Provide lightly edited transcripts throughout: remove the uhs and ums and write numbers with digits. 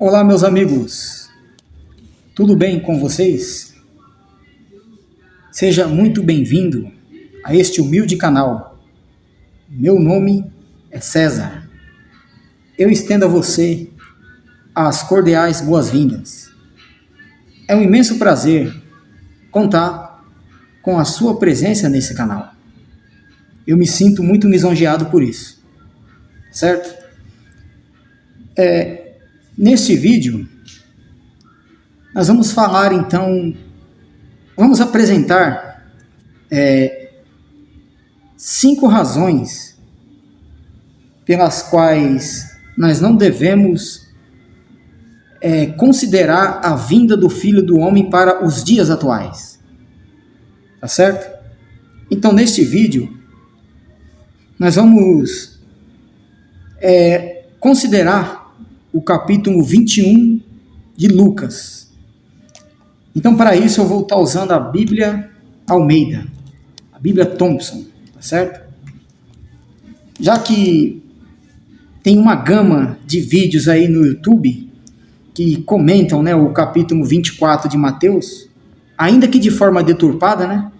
Olá, meus amigos, tudo bem com vocês? Seja muito bem-vindo a este humilde canal. Meu nome é César. Eu estendo a você as cordiais boas-vindas. É um imenso prazer contar com a sua presença nesse canal. Eu me sinto muito lisonjeado por isso, certo? Neste vídeo, nós vamos falar então, vamos apresentar 5 razões pelas quais nós não devemos considerar a vinda do Filho do Homem para os dias atuais. Tá certo? Então, neste vídeo, nós vamos considerar o capítulo 21 de Lucas. Então, para isso, eu vou estar usando a Bíblia Almeida, a Bíblia Thompson, tá certo? Já que tem uma gama de vídeos aí no YouTube que comentam, né, o capítulo 24 de Mateus, ainda que de forma deturpada, né?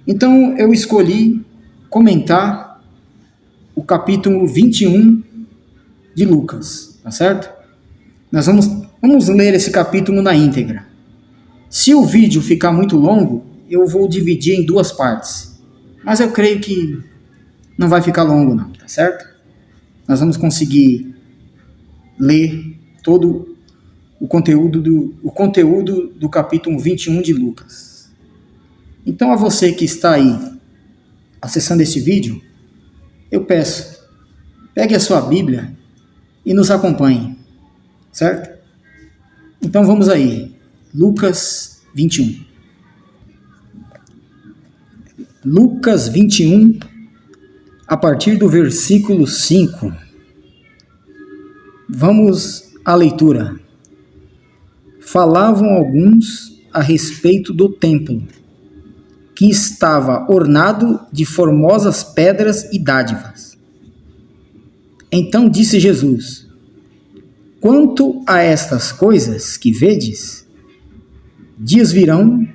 Então, eu escolhi comentar o capítulo 21 de Lucas, tá certo? Nós vamos ler esse capítulo na íntegra. Se o vídeo ficar muito longo, eu vou dividir em 2 partes. Mas eu creio que não vai ficar longo não, tá certo? Nós vamos conseguir ler todo o conteúdo do capítulo 21 de Lucas. Então, a você que está aí acessando este vídeo, eu peço, pegue a sua Bíblia e nos acompanhe, certo? Então vamos aí, Lucas 21. Lucas 21, a partir do versículo 5. Vamos à leitura. Falavam alguns a respeito do templo, que estava ornado de formosas pedras e dádivas. Então disse Jesus: quanto a estas coisas que vedes, dias virão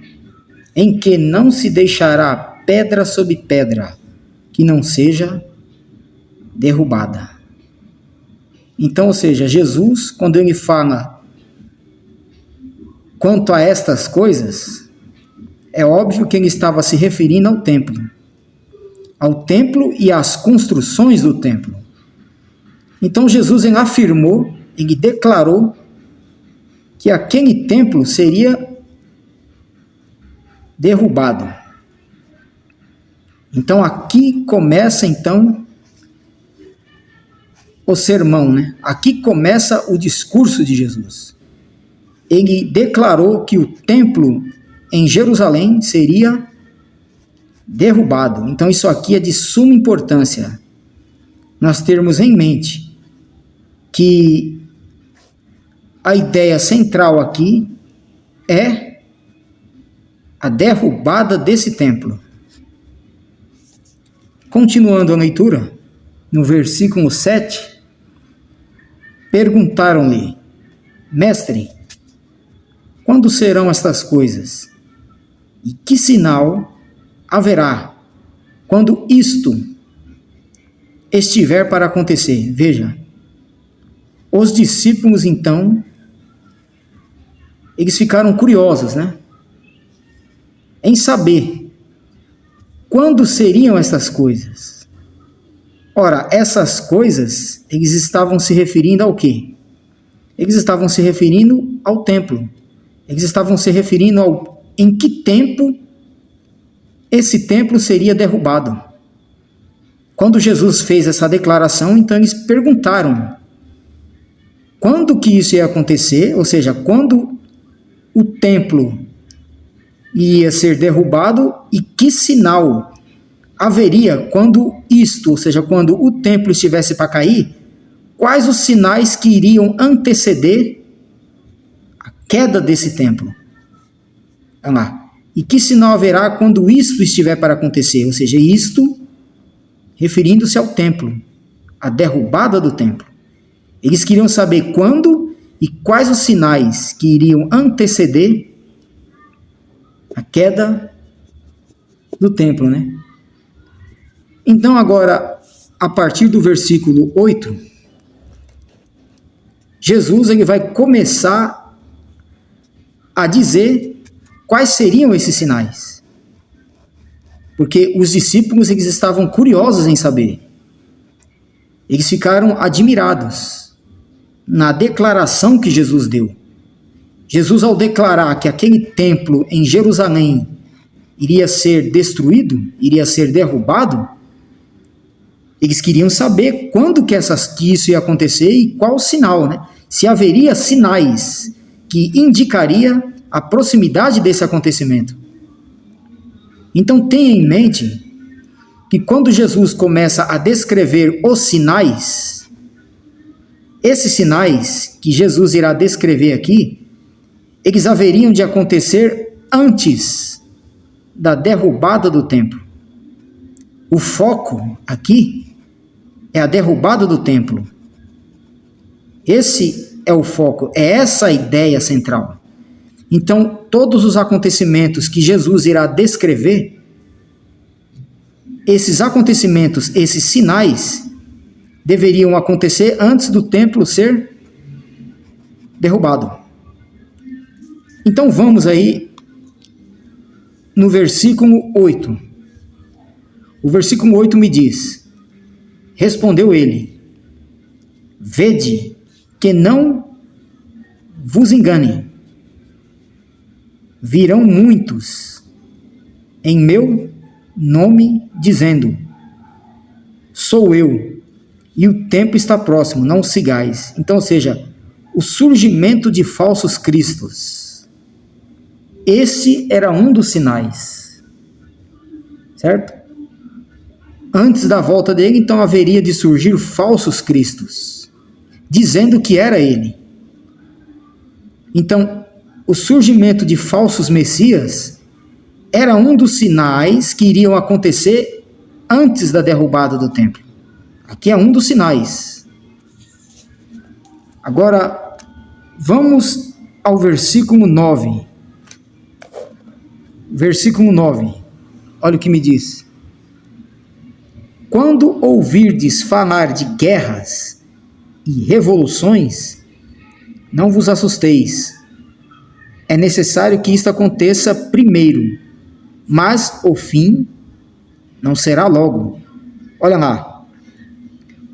em que não se deixará pedra sobre pedra que não seja derrubada. Então, ou seja, Jesus, quando ele fala quanto a estas coisas, é óbvio que ele estava se referindo ao templo e às construções do templo. Então Jesus ele afirmou, ele declarou que aquele templo seria derrubado. Então aqui começa então o sermão, né? Aqui começa o discurso de Jesus. Ele declarou que o templo em Jerusalém seria derrubado. Então isso aqui é de suma importância nós termos em mente que a ideia central aqui é a derrubada desse templo. Continuando a leitura, no versículo 7, perguntaram-lhe: Mestre, quando serão estas coisas? E que sinal haverá quando isto estiver para acontecer? Veja, os discípulos então, eles ficaram curiosos, né? Em saber quando seriam essas coisas. Ora, essas coisas, eles estavam se referindo ao quê? Eles estavam se referindo ao templo. Eles estavam se referindo ao em que tempo esse templo seria derrubado. Quando Jesus fez essa declaração, então eles perguntaram quando que isso ia acontecer, ou seja, quando o templo ia ser derrubado e que sinal haveria quando isto, ou seja, quando o templo estivesse para cair, quais os sinais que iriam anteceder a queda desse templo. Vamos lá. E que sinal haverá quando isto estiver para acontecer? Ou seja, isto referindo-se ao templo, a derrubada do templo. Eles queriam saber quando e quais os sinais que iriam anteceder a queda do templo, né? Então agora, a partir do versículo 8, Jesus ele vai começar a dizer quais seriam esses sinais. Porque os discípulos eles estavam curiosos em saber. Eles ficaram admirados na declaração que Jesus deu. Jesus, ao declarar que aquele templo em Jerusalém iria ser destruído, iria ser derrubado, eles queriam saber quando que isso ia acontecer e qual o sinal, né? Se haveria sinais que indicaria a proximidade desse acontecimento. Então tenha em mente que quando Jesus começa a descrever os sinais, esses sinais que Jesus irá descrever aqui, eles haveriam de acontecer antes da derrubada do templo. O foco aqui é a derrubada do templo. Esse é o foco, é essa a ideia central. Então, todos os acontecimentos que Jesus irá descrever, esses acontecimentos, esses sinais, deveriam acontecer antes do templo ser derrubado. Então vamos aí no versículo 8. O versículo 8 me diz: respondeu ele: vede que não vos engane. Virão muitos em meu nome dizendo: sou eu, e o tempo está próximo, não sigais. Então, ou seja, o surgimento de falsos cristos. Esse era um dos sinais, certo? Antes da volta dele, então, haveria de surgir falsos cristos, dizendo que era ele. Então, o surgimento de falsos messias era um dos sinais que iriam acontecer antes da derrubada do templo. Aqui é um dos sinais. Agora, vamos ao versículo 9. Versículo 9. Olha o que me diz. Quando ouvirdes falar de guerras e revoluções, não vos assusteis. É necessário que isto aconteça primeiro, mas o fim não será logo. Olha lá.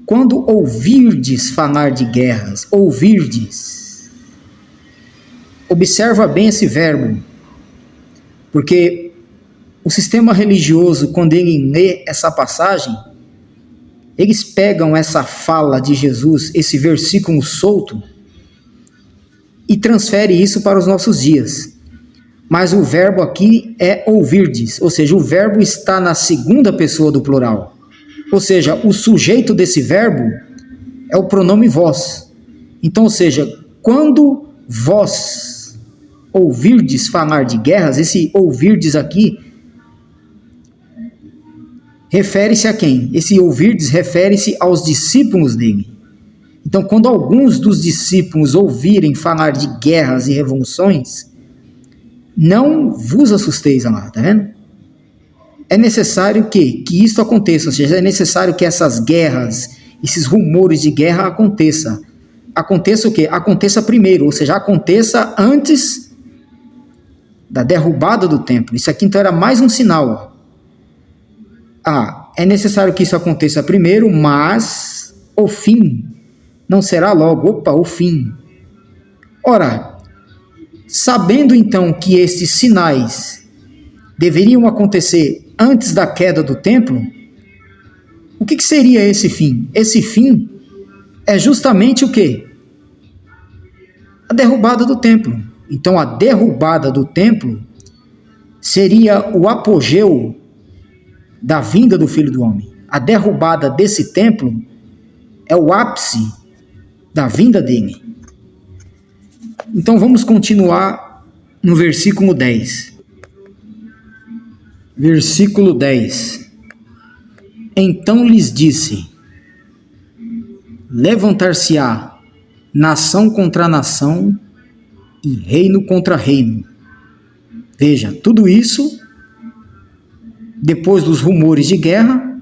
Quando ouvirdes falar de guerras, ouvirdes. Observa bem esse verbo, porque o sistema religioso, quando ele lê essa passagem, eles pegam essa fala de Jesus, esse versículo solto, e transfere isso para os nossos dias. Mas o verbo aqui é ouvirdes, ou seja, o verbo está na segunda pessoa do plural. Ou seja, o sujeito desse verbo é o pronome vós. Então, ou seja, quando vós ouvirdes falar de guerras, esse ouvirdes aqui refere-se a quem? Esse ouvirdes refere-se aos discípulos dele. Então, quando alguns dos discípulos ouvirem falar de guerras e revoluções, não vos assusteis, lá, tá vendo? É necessário que isto aconteça, ou seja, é necessário que essas guerras, esses rumores de guerra aconteça. Aconteça o quê? Aconteça primeiro, ou seja, aconteça antes da derrubada do templo. Isso aqui então era mais um sinal. É necessário que isso aconteça primeiro, mas o fim não será logo. Opa, o fim. Ora, sabendo então que estes sinais deveriam acontecer antes da queda do templo, o que seria esse fim? Esse fim é justamente o quê? A derrubada do templo. Então, a derrubada do templo seria o apogeu da vinda do Filho do Homem. A derrubada desse templo é o ápice da vinda dele. Então, vamos continuar no versículo 10. Versículo 10. Então lhes disse: levantar-se-á nação contra nação e reino contra reino. Veja, tudo isso, depois dos rumores de guerra,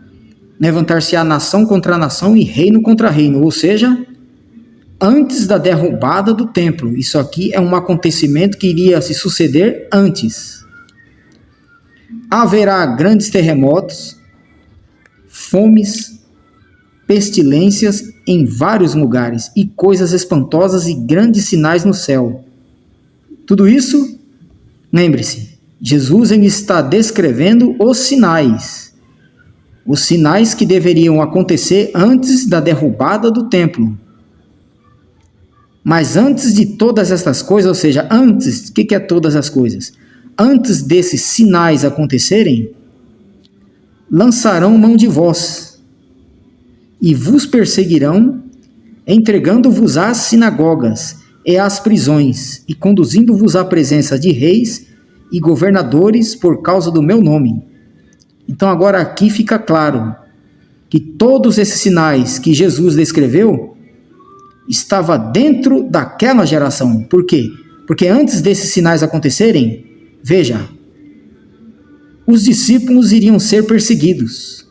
levantar-se-á nação contra nação e reino contra reino, ou seja, antes da derrubada do templo. Isso aqui é um acontecimento que iria se suceder antes. Haverá grandes terremotos, fomes, pestilências em vários lugares e coisas espantosas e grandes sinais no céu. Tudo isso, lembre-se, Jesus ainda está descrevendo os sinais que deveriam acontecer antes da derrubada do templo. Mas antes de todas estas coisas, ou seja, antes, o que é todas as coisas? Antes desses sinais acontecerem, lançarão mão de vós e vos perseguirão, entregando-vos às sinagogas e às prisões e conduzindo-vos à presença de reis e governadores por causa do meu nome. Então agora aqui fica claro que todos esses sinais que Jesus descreveu estava dentro daquela geração. Por quê? Porque antes desses sinais acontecerem, veja, os discípulos iriam ser perseguidos.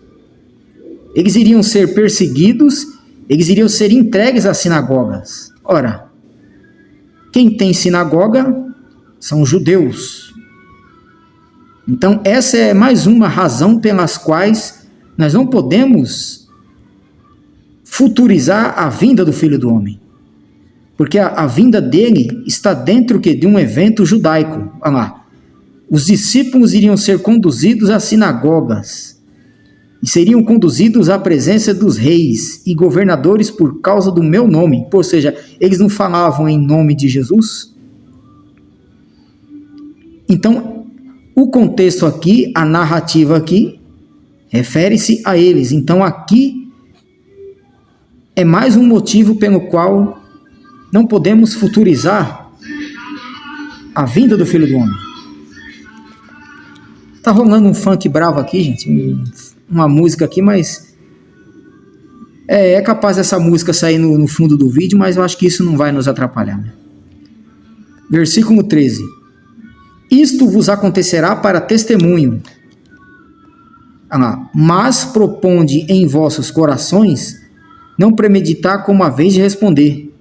Eles iriam ser perseguidos, eles iriam ser entregues às sinagogas. Ora, quem tem sinagoga são os judeus. Então, essa é mais uma razão pelas quais nós não podemos futurizar a vinda do Filho do Homem. Porque a vinda dele está dentro de um evento judaico. Olha lá. Os discípulos iriam ser conduzidos às sinagogas e seriam conduzidos à presença dos reis e governadores por causa do meu nome. Ou seja, eles não falavam em nome de Jesus? Então, o contexto aqui, a narrativa aqui, refere-se a eles. Então, aqui é mais um motivo pelo qual não podemos futurizar a vinda do Filho do Homem. Tá rolando um funk bravo aqui, gente, uma música aqui, mas é capaz dessa música sair no fundo do vídeo, mas eu acho que isso não vai nos atrapalhar, né? Versículo 13. Isto vos acontecerá para testemunho. Mas proponde em vossos corações não premeditar como a vez de responder.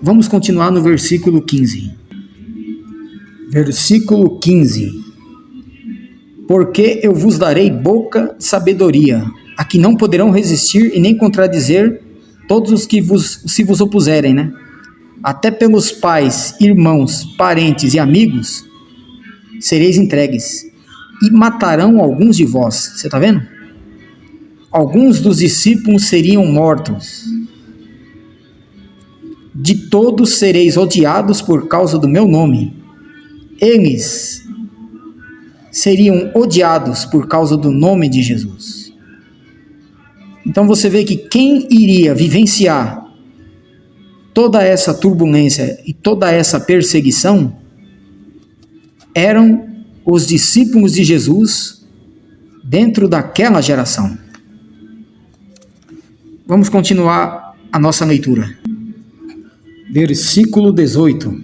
Vamos continuar no versículo 15. Versículo 15. Porque eu vos darei boca de sabedoria, a que não poderão resistir e nem contradizer todos os que se vos opuserem, né? Até pelos pais, irmãos, parentes e amigos sereis entregues, e matarão alguns de vós. Você está vendo? Alguns dos discípulos seriam mortos. De todos sereis odiados por causa do meu nome. Eles seriam odiados por causa do nome de Jesus. Então você vê que quem iria vivenciar toda essa turbulência e toda essa perseguição eram os discípulos de Jesus dentro daquela geração. Vamos continuar a nossa leitura. Versículo 18.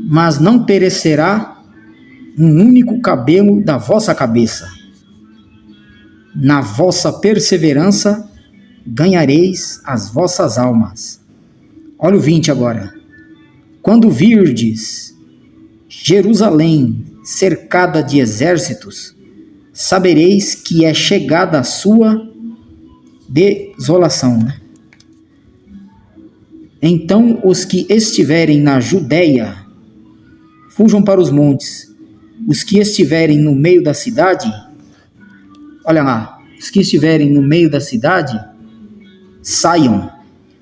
Mas não perecerá um único cabelo da vossa cabeça. Na vossa perseverança ganhareis as vossas almas. Olha o 20 agora. Quando virdes Jerusalém cercada de exércitos, sabereis que é chegada a sua desolação. Então os que estiverem na Judéia fujam para os montes. Os que estiverem no meio da cidade, olha lá, os que estiverem no meio da cidade, saiam.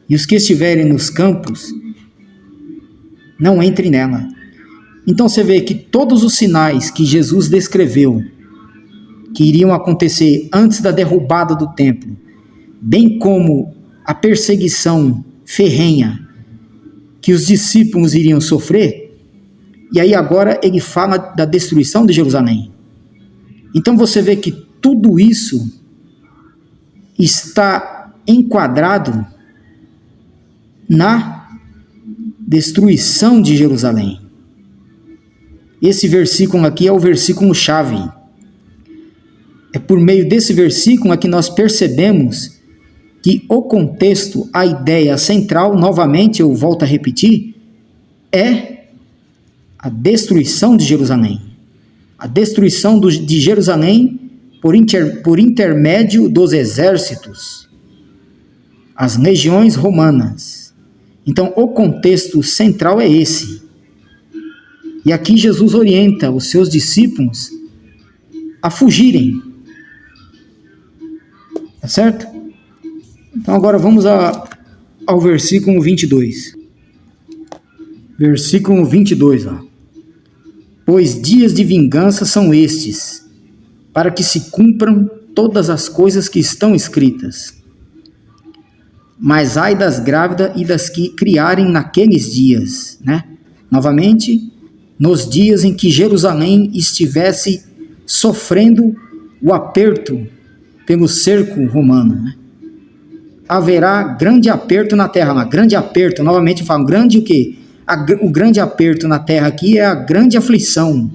E os que estiverem nos campos, não entrem nela. Então você vê que todos os sinais que Jesus descreveu, que iriam acontecer antes da derrubada do templo, bem como a perseguição ferrenha que os discípulos iriam sofrer, e aí agora ele fala da destruição de Jerusalém. Então você vê que tudo isso está enquadrado na destruição de Jerusalém. Esse versículo aqui é o versículo-chave. É por meio desse versículo que nós percebemos que o contexto, a ideia central, novamente eu volto a repetir, é a destruição de Jerusalém. A destruição de Jerusalém por intermédio dos exércitos, as legiões romanas. Então, o contexto central é esse. E aqui Jesus orienta os seus discípulos a fugirem. Tá certo? Então, agora vamos ao versículo 22. Versículo 22, ó. Pois dias de vingança são estes, para que se cumpram todas as coisas que estão escritas. Mas ai das grávidas e das que criarem naqueles dias, né? Novamente, nos dias em que Jerusalém estivesse sofrendo o aperto pelo cerco romano, né? Haverá grande aperto na terra, mas grande aperto, novamente falo, grande o quê? O grande aperto na terra aqui é a grande aflição,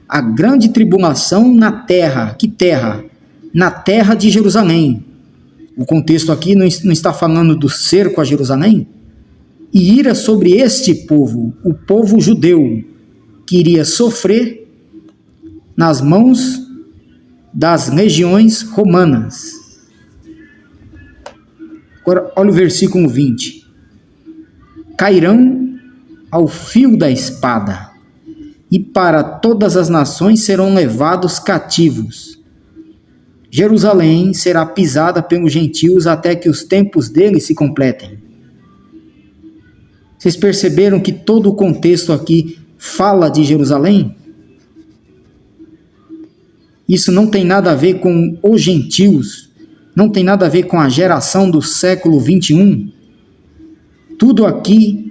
a grande tribulação na terra. Que terra? Na terra de Jerusalém. O contexto aqui não está falando do cerco a Jerusalém? E ira sobre este povo, o povo judeu, que iria sofrer nas mãos das legiões romanas. Agora, olha o versículo 20. Cairão ao fio da espada, e para todas as nações serão levados cativos. Jerusalém será pisada pelos gentios até que os tempos deles se completem. Vocês perceberam que todo o contexto aqui fala de Jerusalém? Isso não tem nada a ver com os gentios, não tem nada a ver com a geração do século 21. Tudo aqui,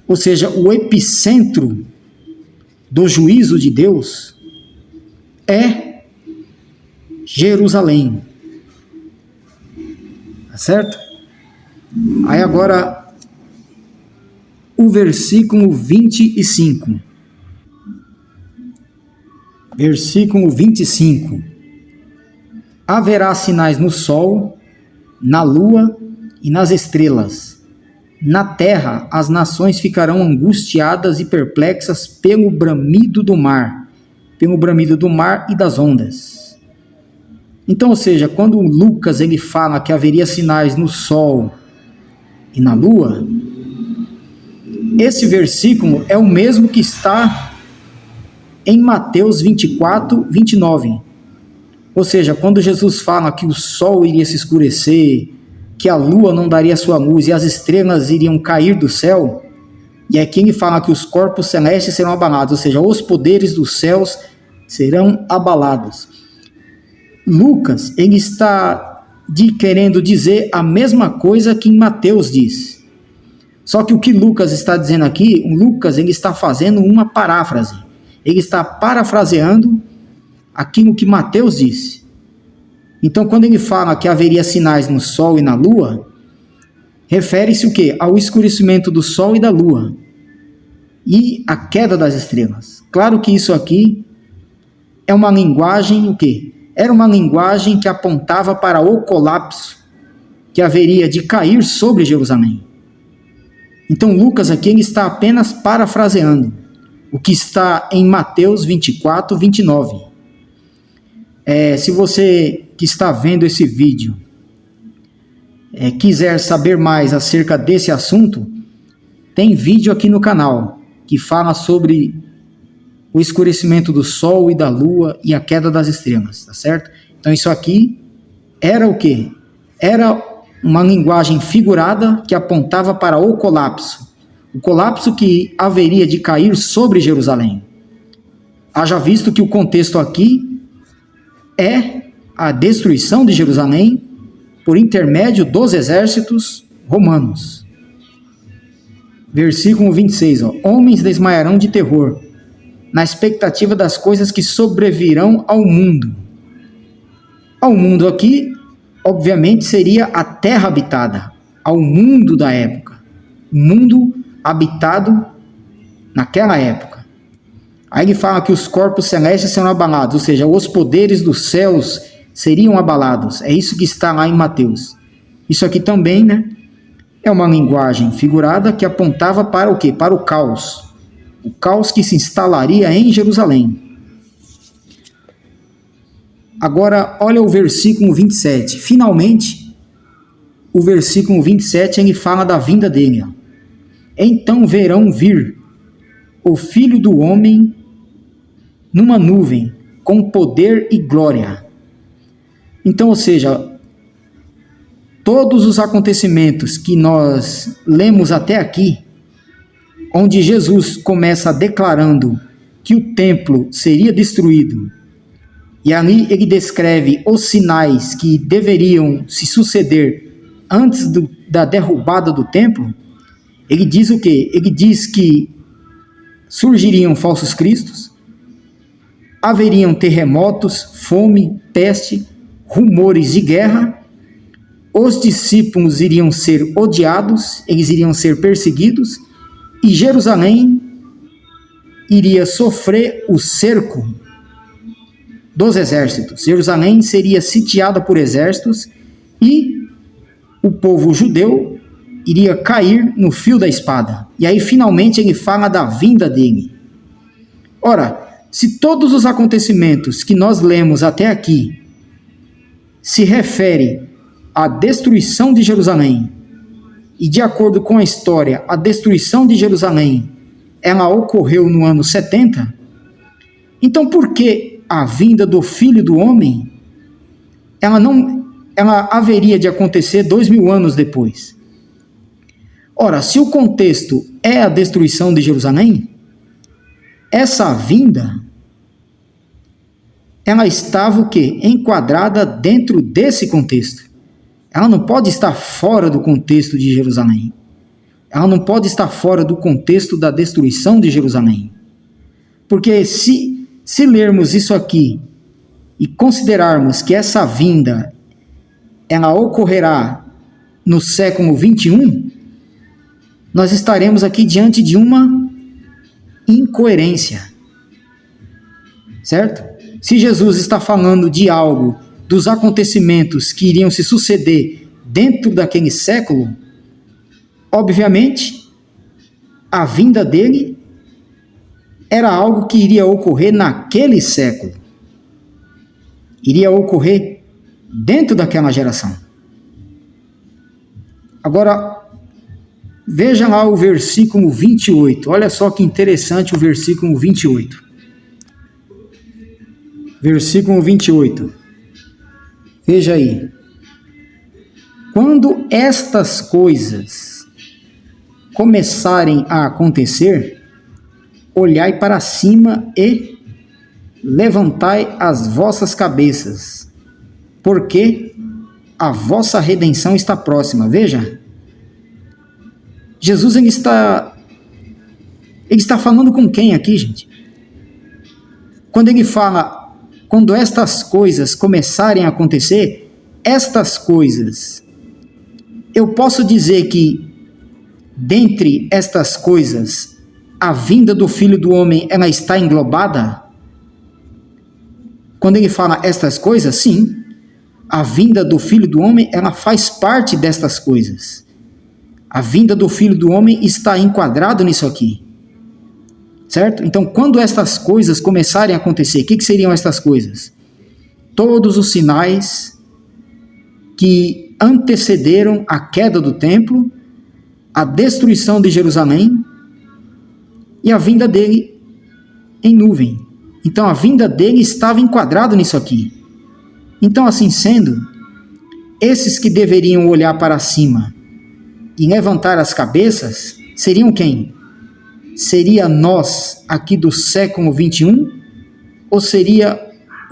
ou seja, o epicentro do juízo de Deus é Jerusalém. Tá certo? Aí agora, o versículo 25. Versículo 25. Haverá sinais no sol, na lua e nas estrelas. Na terra, as nações ficarão angustiadas e perplexas pelo bramido do mar e das ondas. Então, ou seja, quando Lucas ele fala que haveria sinais no sol e na lua, esse versículo é o mesmo que está em Mateus 24, 29. Ou seja, quando Jesus fala que o sol iria se escurecer, que a lua não daria sua luz e as estrelas iriam cair do céu, e aqui ele fala que os corpos celestes serão abalados, ou seja, os poderes dos céus serão abalados. Lucas, ele está querendo dizer a mesma coisa que em Mateus diz. Só que o que Lucas está dizendo aqui, o Lucas ele está fazendo uma paráfrase. Ele está parafraseando aquilo que Mateus disse. Então, quando ele fala que haveria sinais no sol e na lua, refere-se o quê? Ao escurecimento do sol e da lua e a queda das estrelas. Claro que isso aqui é uma linguagem, o quê? Era uma linguagem que apontava para o colapso que haveria de cair sobre Jerusalém. Então, Lucas aqui ele está apenas parafraseando o que está em Mateus 24, 29. Se você que está vendo esse vídeo quiser saber mais acerca desse assunto, tem vídeo aqui no canal que fala sobre o escurecimento do sol e da lua e a queda das estrelas, tá certo? Então isso aqui era o quê? Era uma linguagem figurada que apontava para o colapso que haveria de cair sobre Jerusalém. Haja visto que o contexto aqui é a destruição de Jerusalém por intermédio dos exércitos romanos. Versículo 26, ó. Homens desmaiarão de terror, na expectativa das coisas que sobrevirão ao mundo. Ao mundo aqui, obviamente, seria a terra habitada, ao mundo da época. um mundo habitado naquela época. Aí ele fala que os corpos celestes serão abalados, ou seja, os poderes dos céus seriam abalados. É isso que está lá em Mateus. Isso aqui também, né, é uma linguagem figurada que apontava para o quê? Para o caos. O caos que se instalaria em Jerusalém. Agora, olha o versículo 27. Finalmente, o versículo 27, ele fala da vinda dele. Então verão vir o Filho do Homem numa nuvem, com poder e glória. Então, ou seja, todos os acontecimentos que nós lemos até aqui, onde Jesus começa declarando que o templo seria destruído, e ali ele descreve os sinais que deveriam se suceder antes da derrubada do templo, ele diz o quê? Ele diz que surgiriam falsos cristos, haveriam terremotos, fome, peste, rumores de guerra, os discípulos iriam ser odiados, eles iriam ser perseguidos, e Jerusalém iria sofrer o cerco dos exércitos. Jerusalém seria sitiada por exércitos e o povo judeu iria cair no fio da espada. E aí finalmente ele fala da vinda dele. Ora, se todos os acontecimentos que nós lemos até aqui se refere à destruição de Jerusalém, e de acordo com a história, a destruição de Jerusalém, ela ocorreu no ano 70, então por que a vinda do Filho do Homem, ela haveria de acontecer 2000 anos depois? Ora, se o contexto é a destruição de Jerusalém, essa vinda, ela estava o quê? Enquadrada dentro desse contexto. Ela não pode estar fora do contexto de Jerusalém. Ela não pode estar fora do contexto da destruição de Jerusalém. Porque se lermos isso aqui e considerarmos que essa vinda ela ocorrerá no século 21, nós estaremos aqui diante de uma incoerência. Certo? Se Jesus está falando de algo, dos acontecimentos que iriam se suceder dentro daquele século, obviamente, a vinda dele era algo que iria ocorrer naquele século. Iria ocorrer dentro daquela geração. Agora, veja lá o versículo 28. Olha só que interessante o versículo 28. Versículo 28. Veja aí. Quando estas coisas começarem a acontecer, olhai para cima e levantai as vossas cabeças, porque a vossa redenção está próxima. Veja, Jesus ele está falando com quem aqui, gente? Quando ele fala, quando estas coisas começarem a acontecer, estas coisas, eu posso dizer que dentre estas coisas, a vinda do Filho do Homem, ela está englobada? Quando ele fala estas coisas, sim, a vinda do Filho do Homem, ela faz parte destas coisas. A vinda do Filho do Homem está enquadrado nisso aqui. Certo? Então, quando estas coisas começarem a acontecer, o que seriam estas coisas? Todos os sinais que antecederam a queda do templo, a destruição de Jerusalém e a vinda dele em nuvem. Então, a vinda dele estava enquadrado nisso aqui. Então, assim sendo, esses que deveriam olhar para cima e levantar as cabeças, seriam quem? Seria nós aqui do século 21? Ou seria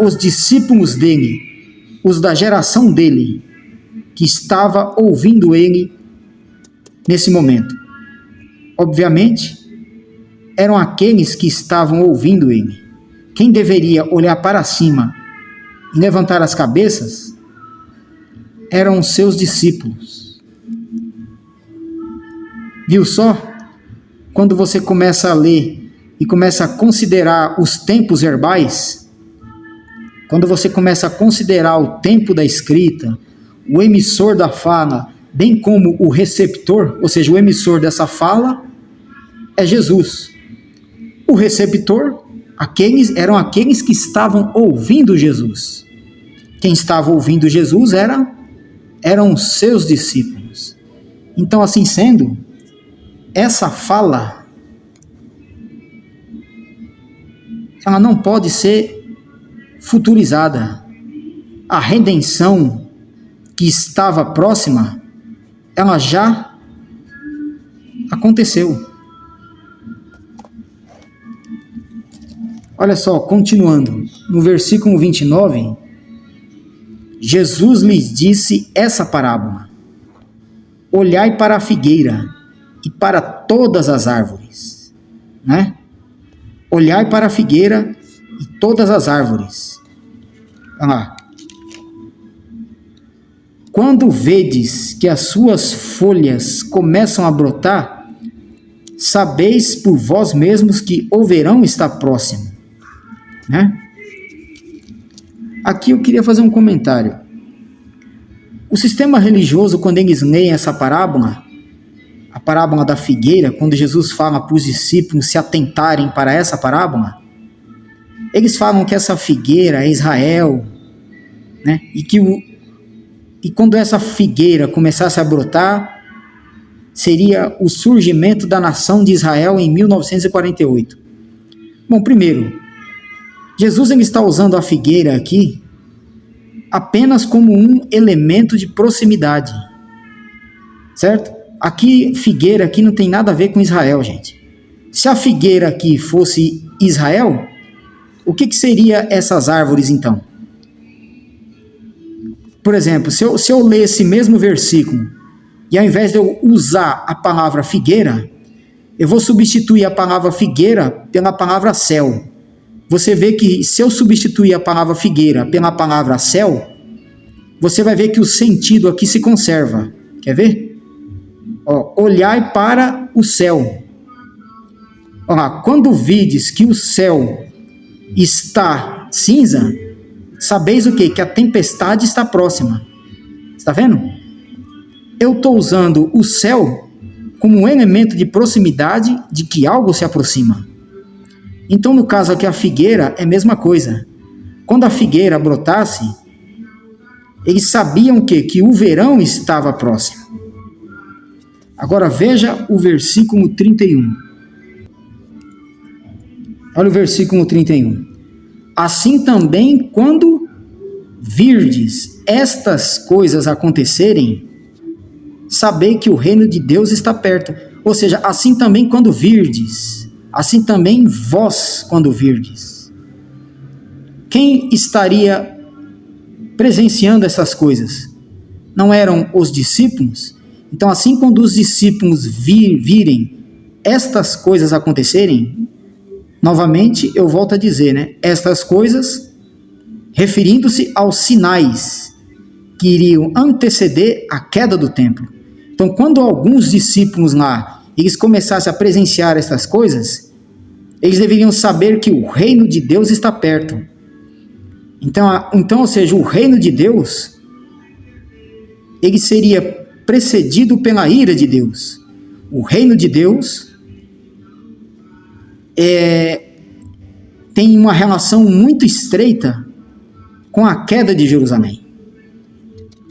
os discípulos dele, os da geração dele, que estava ouvindo ele nesse momento? Obviamente, eram aqueles que estavam ouvindo ele. Quem deveria olhar para cima e levantar as cabeças eram os seus discípulos. Viu só? Quando você começa a ler e começa a considerar os tempos verbais, quando você começa a considerar o tempo da escrita, o emissor da fala, bem como o receptor, ou seja, o emissor dessa fala é Jesus. O receptor, eram aqueles que estavam ouvindo Jesus. Quem estava ouvindo Jesus eram os seus discípulos. Então, assim sendo, essa fala, ela não pode ser futurizada. A redenção que estava próxima, ela já aconteceu. Olha só, continuando, no versículo 29, Jesus lhes disse essa parábola: olhai para a figueira e para todas as árvores, né? Olhai para a figueira e todas as árvores. Olha lá. Quando vedes que as suas folhas começam a brotar, sabeis por vós mesmos que o verão está próximo, né? Aqui eu queria fazer um comentário. O sistema religioso, quando eles leem essa parábola, a parábola da figueira, quando Jesus fala para os discípulos se atentarem para essa parábola, eles falam que essa figueira é Israel, né? E quando essa figueira começasse a brotar, seria o surgimento da nação de Israel em 1948. Bom, primeiro, Jesus ele está usando a figueira aqui apenas como um elemento de proximidade, certo? Aqui, figueira aqui não tem nada a ver com Israel, gente. Se a figueira aqui fosse Israel, o que seria essas árvores então? Por exemplo, se eu ler esse mesmo versículo e ao invés de eu usar a palavra figueira, eu vou substituir a palavra figueira pela palavra céu. Você vê que se eu substituir a palavra figueira pela palavra céu, você vai ver que o sentido aqui se conserva. Quer ver? Ó, olhai para o céu. Ó, quando vides que o céu está cinza, sabeis o quê? Que a tempestade está próxima. Está vendo? Eu estou usando o céu como um elemento de proximidade de que algo se aproxima. Então, no caso aqui, a figueira é a mesma coisa. Quando a figueira brotasse, eles sabiam que o verão estava próximo. Agora veja o versículo 31. Olha o versículo 31. Assim também, quando virdes estas coisas acontecerem, sabei que o reino de Deus está perto. Ou seja, assim também quando virdes, assim também vós quando virdes. Quem estaria presenciando essas coisas? Não eram os discípulos? Então, assim quando os discípulos virem estas coisas acontecerem, novamente eu volto a dizer, né? Estas coisas, referindo-se aos sinais que iriam anteceder a queda do templo. Então, quando alguns discípulos lá, eles começassem a presenciar essas coisas, eles deveriam saber que o reino de Deus está perto. Então, ou seja, o reino de Deus, ele seria precedido pela ira de Deus. O reino de Deus tem uma relação muito estreita com a queda de Jerusalém.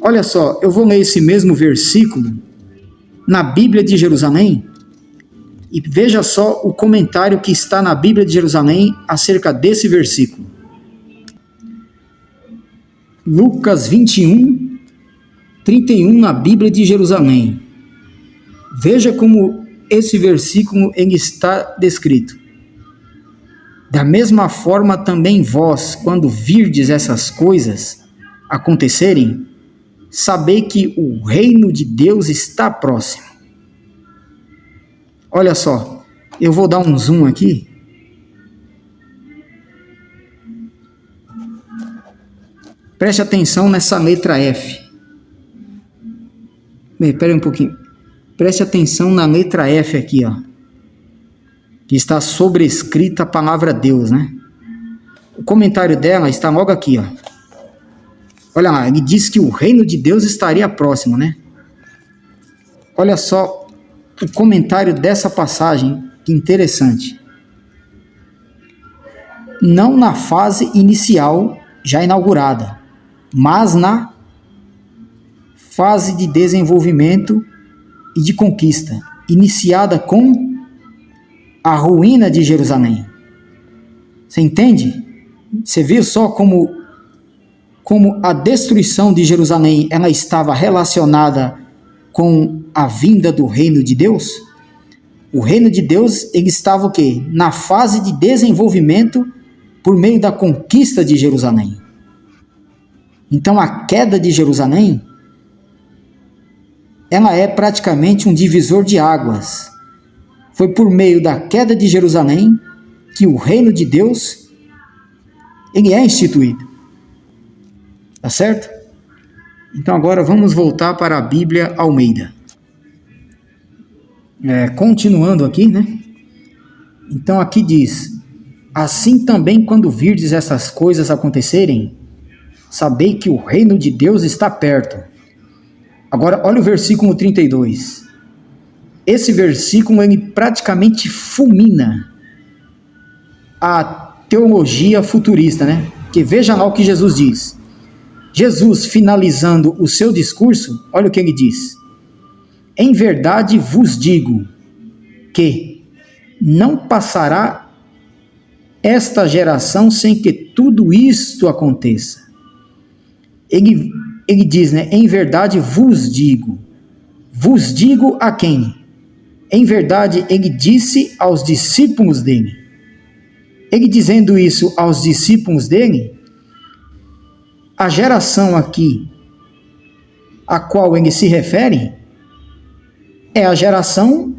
Olha só, eu vou ler esse mesmo versículo na Bíblia de Jerusalém e veja só o comentário que está na Bíblia de Jerusalém acerca desse versículo. Lucas 21, 31 na Bíblia de Jerusalém. Veja como esse versículo ele está descrito. Da mesma forma também vós, quando virdes essas coisas acontecerem, sabei que o reino de Deus está próximo. Olha só, eu vou dar um zoom aqui. Preste atenção nessa letra F. Espera aí um pouquinho. Preste atenção na letra F aqui, ó, que está sobrescrita a palavra Deus, né? O comentário dela está logo aqui, ó. Olha lá, ele diz que o reino de Deus estaria próximo, né? Olha só o comentário dessa passagem, que interessante. Não na fase inicial, já inaugurada, mas na fase de desenvolvimento e de conquista, iniciada com a ruína de Jerusalém. Você entende? Você viu só como a destruição de Jerusalém ela estava relacionada com a vinda do reino de Deus? O reino de Deus ele estava o quê? Na fase de desenvolvimento por meio da conquista de Jerusalém. Então a queda de Jerusalém ela é praticamente um divisor de águas. Foi por meio da queda de Jerusalém que o reino de Deus ele é instituído. Tá certo? Então agora vamos voltar para a Bíblia Almeida. Continuando aqui, né? Então aqui diz: assim também quando virdes essas coisas acontecerem, sabei que o reino de Deus está perto. Agora olha o versículo 32. Esse versículo ele praticamente fulmina a teologia futurista, né? Porque veja lá o que Jesus diz. Jesus, finalizando o seu discurso, olha o que ele diz: em verdade vos digo que não passará esta geração sem que tudo isto aconteça. Ele diz, né? Em verdade vos digo. Vos digo a quem? Em verdade, ele disse aos discípulos dele. Ele dizendo isso aos discípulos dele, a geração aqui a qual ele se refere é a geração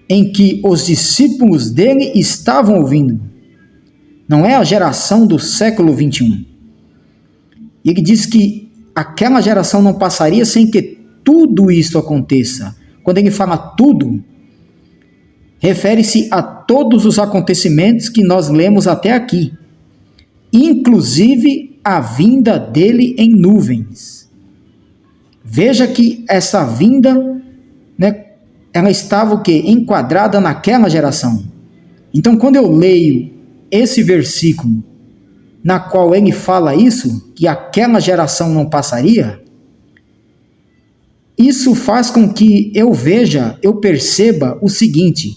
em que os discípulos dele estavam ouvindo. Não é a geração do século 21. Ele diz que aquela geração não passaria sem que tudo isso aconteça. Quando ele fala tudo, refere-se a todos os acontecimentos que nós lemos até aqui, inclusive a vinda dele em nuvens. Veja que essa vinda, né, ela estava o quê? Enquadrada naquela geração. Então, quando eu leio esse versículo, na qual ele fala isso, que aquela geração não passaria, isso faz com que eu perceba o seguinte,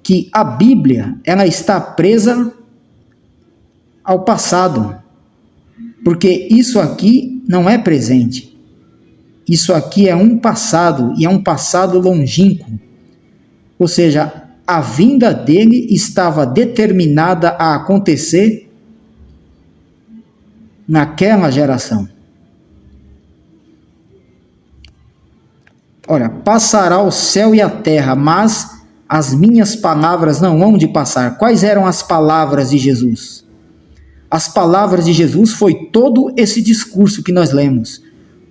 que a Bíblia, ela está presa ao passado, porque isso aqui não é presente. Isso aqui é um passado, e é um passado longínquo. Ou seja, a vinda dele estava determinada a acontecer naquela geração. Olha, passará o céu e a terra, mas as minhas palavras não hão de passar. Quais eram as palavras de Jesus? As palavras de Jesus foi todo esse discurso que nós lemos.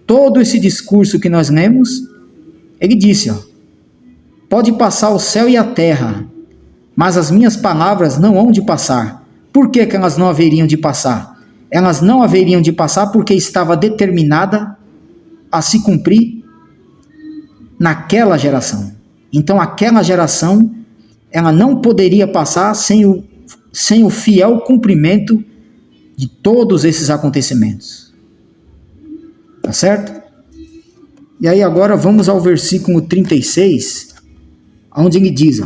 Todo esse discurso que nós lemos, ele disse, pode passar o céu e a terra, mas as minhas palavras não hão de passar. Por que elas não haveriam de passar? Elas não haveriam de passar porque estava determinada a se cumprir naquela geração. Então aquela geração, ela não poderia passar sem o fiel cumprimento de todos esses acontecimentos. Tá certo? E aí agora vamos ao versículo 36, onde ele diz,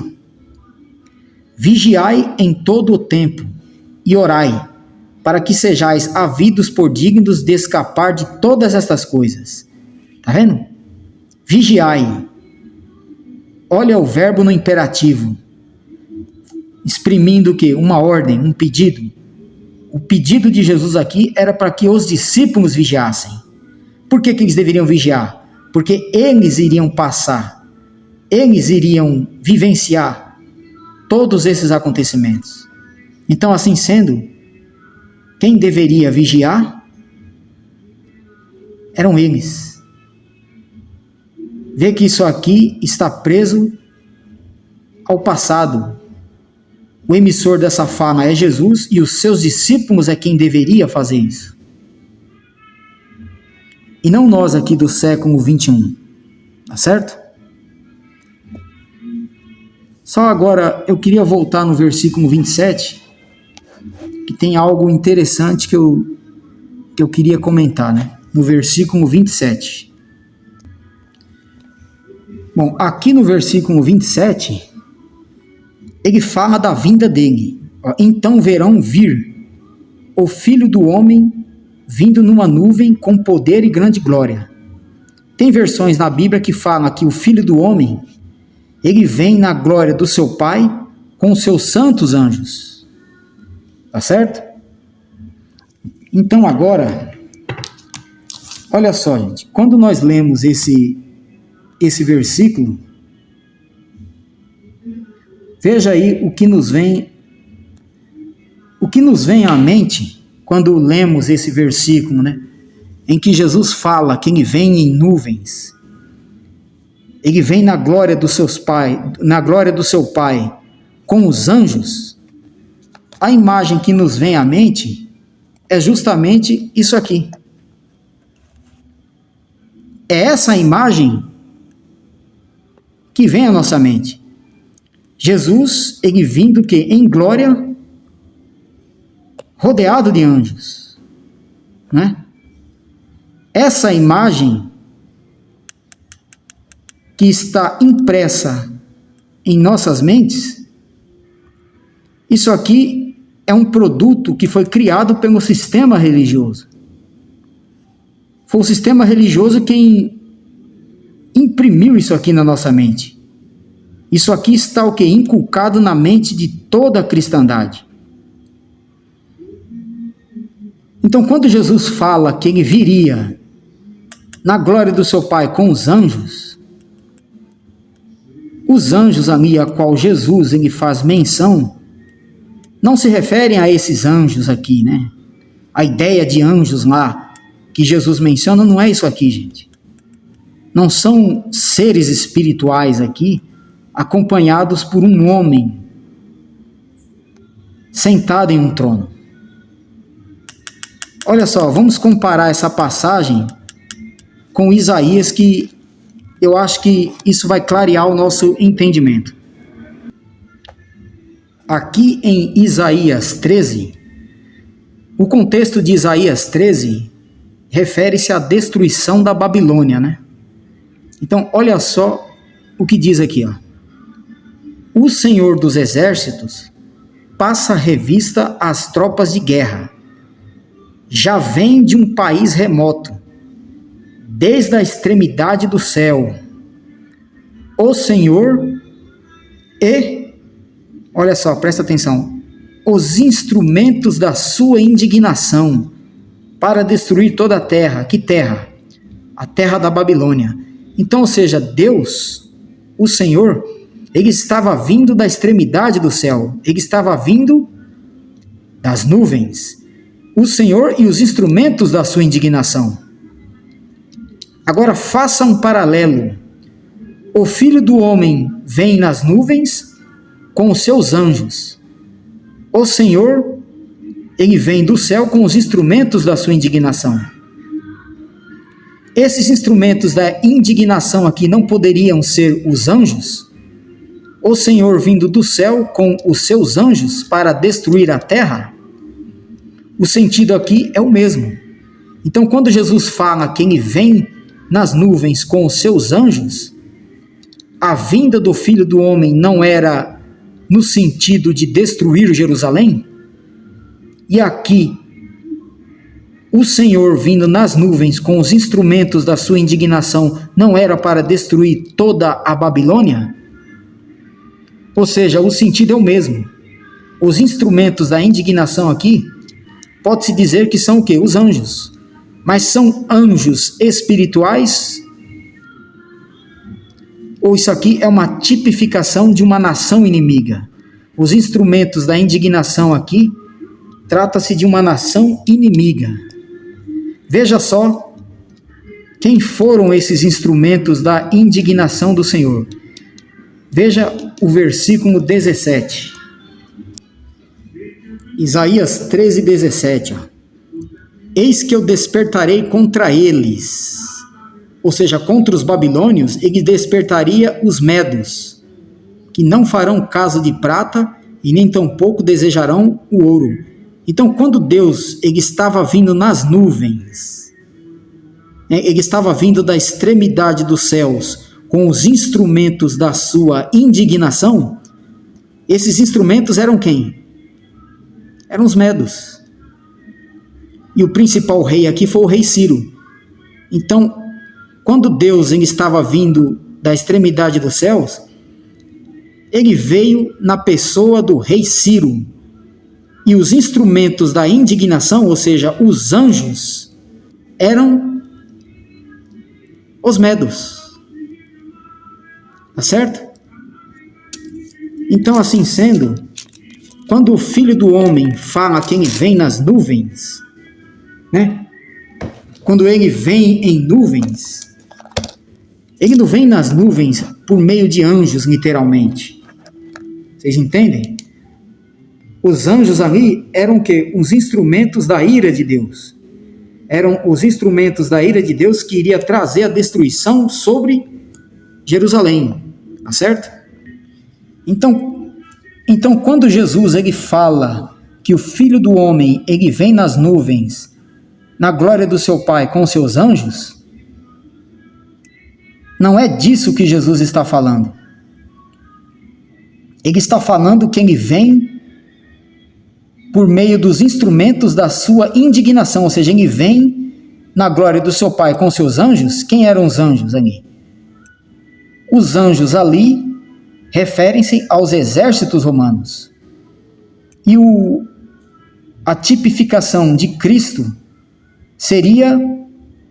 vigiai em todo o tempo e orai, para que sejais havidos por dignos de escapar de todas estas coisas. Tá vendo? Vigiai. Olha o verbo no imperativo, exprimindo o quê? Uma ordem, um pedido. O pedido de Jesus aqui era para que os discípulos vigiassem. Por que eles deveriam vigiar? Porque eles iriam passar, eles iriam vivenciar todos esses acontecimentos. Então, assim sendo, quem deveria vigiar eram eles. vê que isso aqui está preso ao passado. O emissor dessa fala é Jesus e os seus discípulos é quem deveria fazer isso. E não nós aqui do século 21. Tá certo? Só agora eu queria voltar no versículo 27, que tem algo interessante que eu queria comentar, né? No versículo 27. Bom, aqui no versículo 27, ele fala da vinda dele. Então verão vir o Filho do Homem vindo numa nuvem com poder e grande glória. Tem versões na Bíblia que falam que o Filho do Homem, ele vem na glória do seu Pai com os seus santos anjos. Tá certo? Então agora, olha só, gente, quando nós lemos esse versículo, veja aí o que nos vem à mente quando lemos esse versículo, né? Em que Jesus fala que ele vem em nuvens. Ele vem na glória do seu Pai com os anjos. A imagem que nos vem à mente é justamente isso aqui. É essa imagem que vem à nossa mente. Jesus, ele vindo que em glória, rodeado de anjos, né? Essa imagem que está impressa em nossas mentes, isso aqui é um produto que foi criado pelo sistema religioso. Foi o sistema religioso quem imprimiu isso aqui na nossa mente. Isso aqui está o que? Inculcado na mente de toda a cristandade. Então, quando Jesus fala que ele viria na glória do seu Pai com os anjos ali a qual Jesus ele faz menção, não se referem a esses anjos aqui, né? A ideia de anjos lá que Jesus menciona não é isso aqui, gente. Não são seres espirituais aqui, acompanhados por um homem sentado em um trono. Olha só, vamos comparar essa passagem com Isaías, que eu acho que isso vai clarear o nosso entendimento. Aqui em Isaías 13, o contexto de Isaías 13 refere-se à destruição da Babilônia, né? Então, olha só o que diz aqui, ó. O Senhor dos Exércitos passa revista às tropas de guerra. Já vem de um país remoto, desde a extremidade do céu. O Senhor e, olha só, presta atenção, os instrumentos da sua indignação para destruir toda a terra. Que terra? A terra da Babilônia. Então, ou seja, Deus, o Senhor, ele estava vindo da extremidade do céu, ele estava vindo das nuvens. O Senhor e os instrumentos da sua indignação. Agora faça um paralelo. O Filho do Homem vem nas nuvens com os seus anjos. O Senhor, ele vem do céu com os instrumentos da sua indignação. Esses instrumentos da indignação aqui não poderiam ser os anjos? O Senhor vindo do céu com os seus anjos para destruir a terra? O sentido aqui é o mesmo. Então, quando Jesus fala que ele vem nas nuvens com os seus anjos, a vinda do Filho do Homem não era no sentido de destruir Jerusalém? E aqui, o Senhor vindo nas nuvens com os instrumentos da sua indignação não era para destruir toda a Babilônia? Ou seja, o sentido é o mesmo. Os instrumentos da indignação aqui, pode-se dizer que são o quê? Os anjos. Mas são anjos espirituais? Ou isso aqui é uma tipificação de uma nação inimiga? Os instrumentos da indignação aqui, trata-se de uma nação inimiga. Veja só quem foram esses instrumentos da indignação do Senhor? Veja o versículo 17. Isaías 13, 17. Eis que eu despertarei contra eles, ou seja, contra os babilônios, ele despertaria os medos, que não farão caso de prata e nem tampouco desejarão o ouro. Então, quando Deus ele estava vindo nas nuvens, ele estava vindo da extremidade dos céus com os instrumentos da sua indignação, esses instrumentos eram quem? Eram os medos. E o principal rei aqui foi o rei Ciro. Então, quando Deus estava vindo da extremidade dos céus, ele veio na pessoa do rei Ciro. E os instrumentos da indignação, ou seja, os anjos, eram os medos. Tá certo? Então, assim sendo, quando o Filho do Homem fala que ele vem nas nuvens, né? Quando ele vem em nuvens, ele não vem nas nuvens por meio de anjos, literalmente. Vocês entendem? Os anjos ali eram o quê? Os instrumentos da ira de Deus. Eram os instrumentos da ira de Deus que iria trazer a destruição sobre Jerusalém. Tá certo? Então, quando Jesus ele fala que o Filho do Homem ele vem nas nuvens, na glória do seu Pai com os seus anjos, não é disso que Jesus está falando. Ele está falando que ele vem por meio dos instrumentos da sua indignação, ou seja, ele vem na glória do seu Pai com os seus anjos. Quem eram os anjos ali? Os anjos ali referem-se aos exércitos romanos. E a tipificação de Cristo seria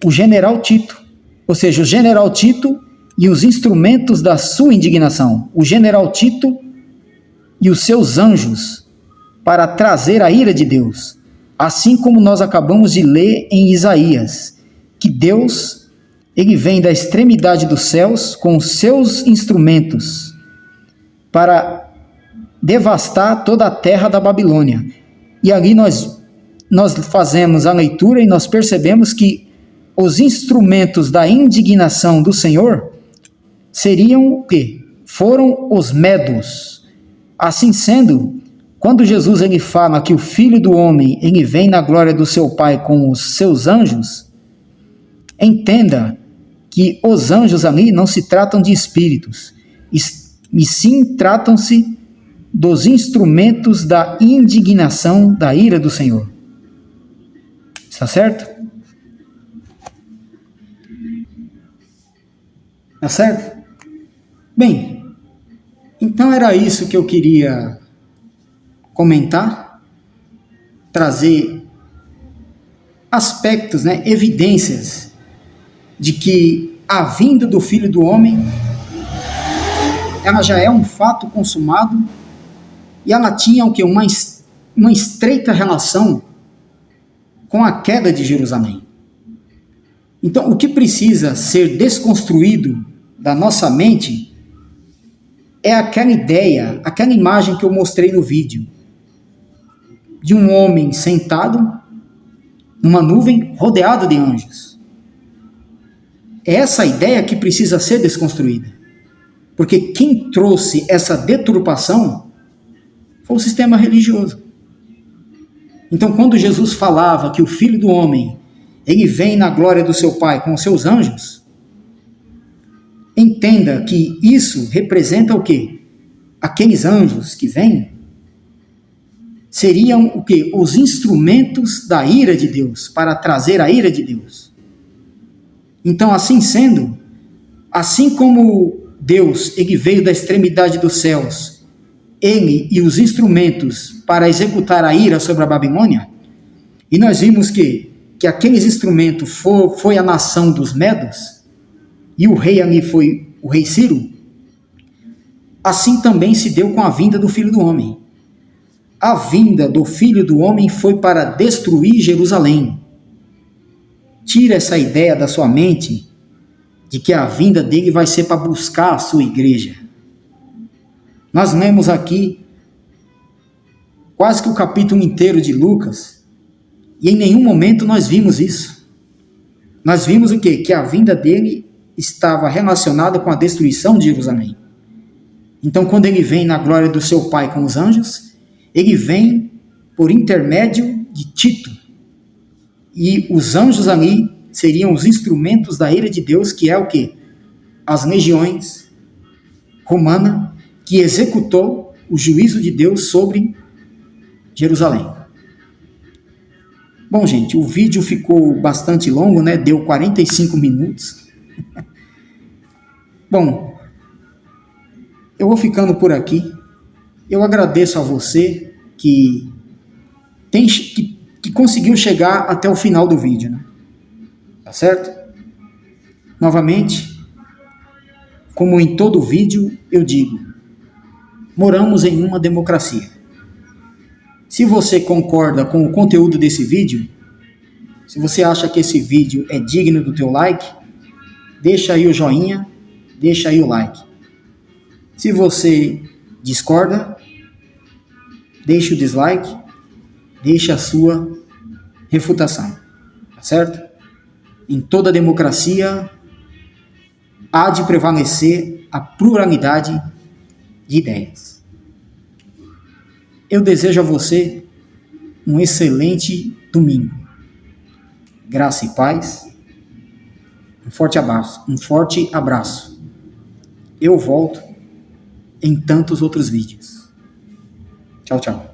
o general Tito, ou seja, o general Tito e os instrumentos da sua indignação, o general Tito e os seus anjos, para trazer a ira de Deus, assim como nós acabamos de ler em Isaías, que Deus, ele vem da extremidade dos céus com os seus instrumentos para devastar toda a terra da Babilônia. E ali nós fazemos a leitura e nós percebemos que os instrumentos da indignação do Senhor seriam o quê? Foram os medos. Assim sendo, quando Jesus ele fala que o Filho do Homem ele vem na glória do seu Pai com os seus anjos, entenda que os anjos ali não se tratam de espíritos, e sim tratam-se dos instrumentos da indignação, da ira do Senhor. Está certo? Está certo? Bem, então era isso que eu queria comentar, trazer aspectos, evidências de que a vinda do Filho do Homem ela já é um fato consumado e ela tinha o quê? Uma estreita relação com a queda de Jerusalém. Então, o que precisa ser desconstruído da nossa mente é aquela ideia, aquela imagem que eu mostrei no vídeo, de um homem sentado numa nuvem rodeado de anjos. É essa ideia que precisa ser desconstruída. Porque quem trouxe essa deturpação foi o sistema religioso. Então, quando Jesus falava que o Filho do Homem, ele vem na glória do seu Pai com os seus anjos, entenda que isso representa o quê? Aqueles anjos que vêm seriam o quê? Os instrumentos da ira de Deus, para trazer a ira de Deus. Então, assim sendo, assim como Deus, ele veio da extremidade dos céus, ele e os instrumentos para executar a ira sobre a Babilônia, e nós vimos que aqueles instrumentos foi a nação dos medos, e o rei ali foi o rei Ciro, assim também se deu com a vinda do Filho do Homem. A vinda do Filho do Homem foi para destruir Jerusalém. tira essa ideia da sua mente de que a vinda dele vai ser para buscar a sua igreja. Nós lemos aqui quase que o capítulo inteiro de Lucas, e em nenhum momento nós vimos isso. Nós vimos o quê? Que a vinda dele estava relacionada com a destruição de Jerusalém. Então, quando ele vem na glória do seu Pai com os anjos, ele vem por intermédio de Tito. E os anjos ali seriam os instrumentos da ira de Deus, que é o quê? As legiões romanas, que executou o juízo de Deus sobre Jerusalém. Bom, gente, o vídeo ficou bastante longo, né? Deu 45 minutos. Bom, eu vou ficando por aqui. Eu agradeço a você que conseguiu chegar até o final do vídeo, né? Tá certo? Novamente, como em todo vídeo, eu digo, moramos em uma democracia. Se você concorda com o conteúdo desse vídeo, se você acha que esse vídeo é digno do teu like, deixa aí o joinha, deixa aí o like. Se você discorda, deixa o dislike, deixa a sua refutação, tá certo? Em toda democracia há de prevalecer a pluralidade de ideias. Eu desejo a você um excelente domingo. Graça e paz. Um forte abraço. Eu volto em tantos outros vídeos. Tchau, tchau.